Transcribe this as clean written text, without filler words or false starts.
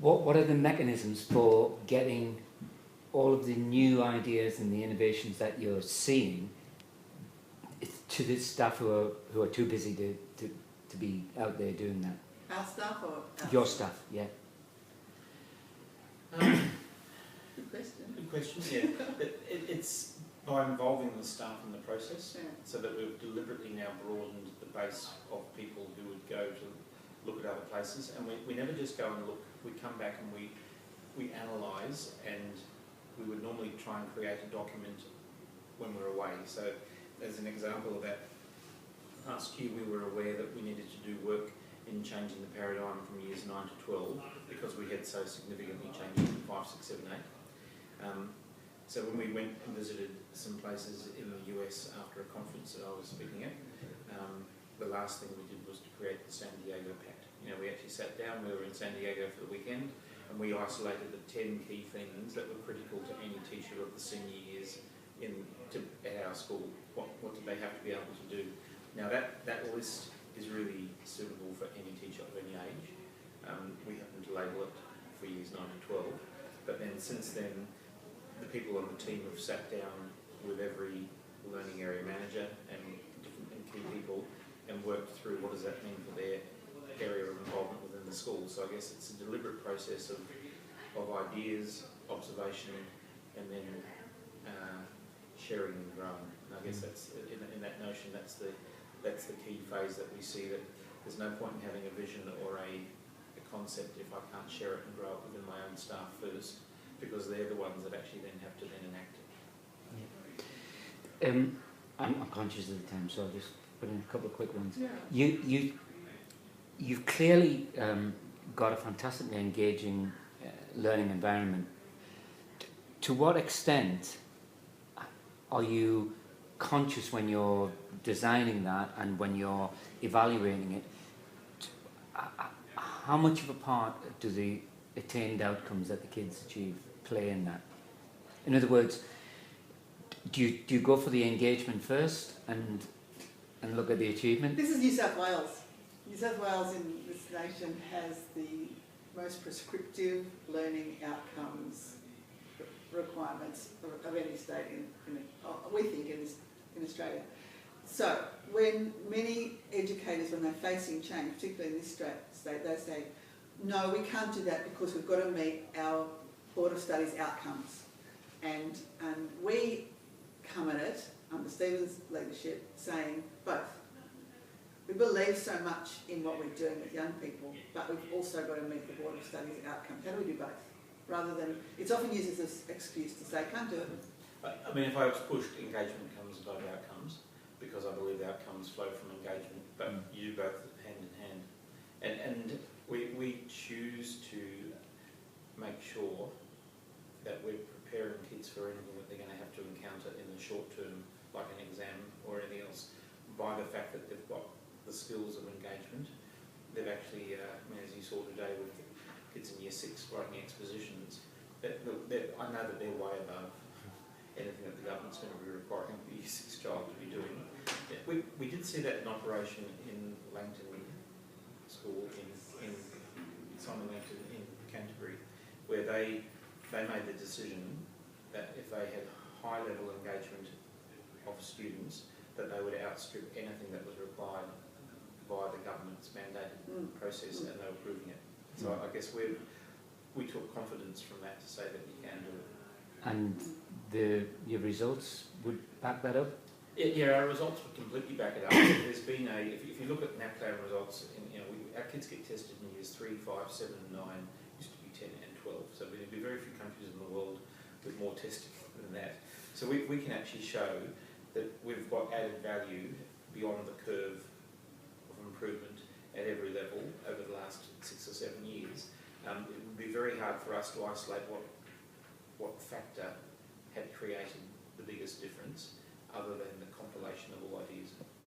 what are the mechanisms for getting all of the new ideas and the innovations that you're seeing to the staff who are too busy to be out there doing that? Our staff or Your staff, yeah. Good question. Good question, yeah. It's by involving the staff in the process, Yeah. so that we've deliberately now broadened the base of people who would go to look at other places, and we never just go and look. We come back and we analyse, and we would normally try and create a document when we're away. So as an example of that, last year we were aware that we needed to do work in changing the paradigm from years 9 to 12 because we had so significantly changed it in 5, 6, 7, 8. So when we went and visited some places in the US after a conference that I was speaking at, the last thing we did was to create the San Diego Pact. You know, we actually sat down, we were in San Diego for the weekend, and we isolated the 10 key things that were critical to any teacher of the senior years at our school. What did they have to be able to do? Now that list is really suitable for any teacher of any age. We happen to label it for years 9 to 12, but then since then, the people on the team have sat down with every learning area manager and key people and worked through what does that mean for their area of involvement within the school. So I guess it's a deliberate process of ideas, observation, and then sharing and growing. And I guess that's in that notion. That's the key phase that we see, that there's no point in having a vision or a concept if I can't share it and grow it within my own staff first, because they're the ones that actually then have to then enact it. I'm conscious of the time, so I'll just put in a couple of quick ones. Yeah. You've clearly got a fantastically engaging learning environment. To what extent are you conscious when you're designing that and when you're evaluating it? How much of a part do the attained outcomes that the kids achieve play in that? In other words, do you go for the engagement first and look at the achievement? This is New South Wales. New South Wales in this nation has the most prescriptive learning outcomes requirements of any state we think in Australia. So when many educators, when they're facing change, particularly in this state, they say, no, we can't do that because we've got to meet our Board of Studies outcomes. And we come at it, under Stephen's leadership, saying both. We believe so much in what we're doing with young people, but we've also got to meet the Board of Studies outcomes. How do we do both? Rather than, it's often used as an excuse to say, can't do it. I mean, if I was pushed, engagement comes above outcomes, because I believe the outcomes flow from engagement, but you do both hand in hand. And we choose to make sure that we're preparing kids for anything that they're going to have to encounter in the short term, like an exam or anything else, by the fact that they've got the skills of engagement. They've actually, as you saw today with kids in Year 6 writing expositions, I know that they're way above anything that the government's going to be requiring the Year 6 child to be doing. We did see that in operation in Langton School, in Simon Langton in Canterbury, where they made the decision that if they had high level engagement of students, that they would outstrip anything that was required via the government's mandated process, and they were proving it. So I guess we took confidence from that to say that we can do it. And your results would back that up? Yeah, our results would completely back it up. There's been if you look at NAPLAN results, our kids get tested in years 3, 5, 7 and 9, used to be 10 and 12. So there'd be very few countries in the world with more testing than that. So we can actually show that we've got added value beyond the curve of improvement at every level over the last 6 or 7 years. It would be very hard for us to isolate what factor had created the biggest difference, other than the compilation of all ideas.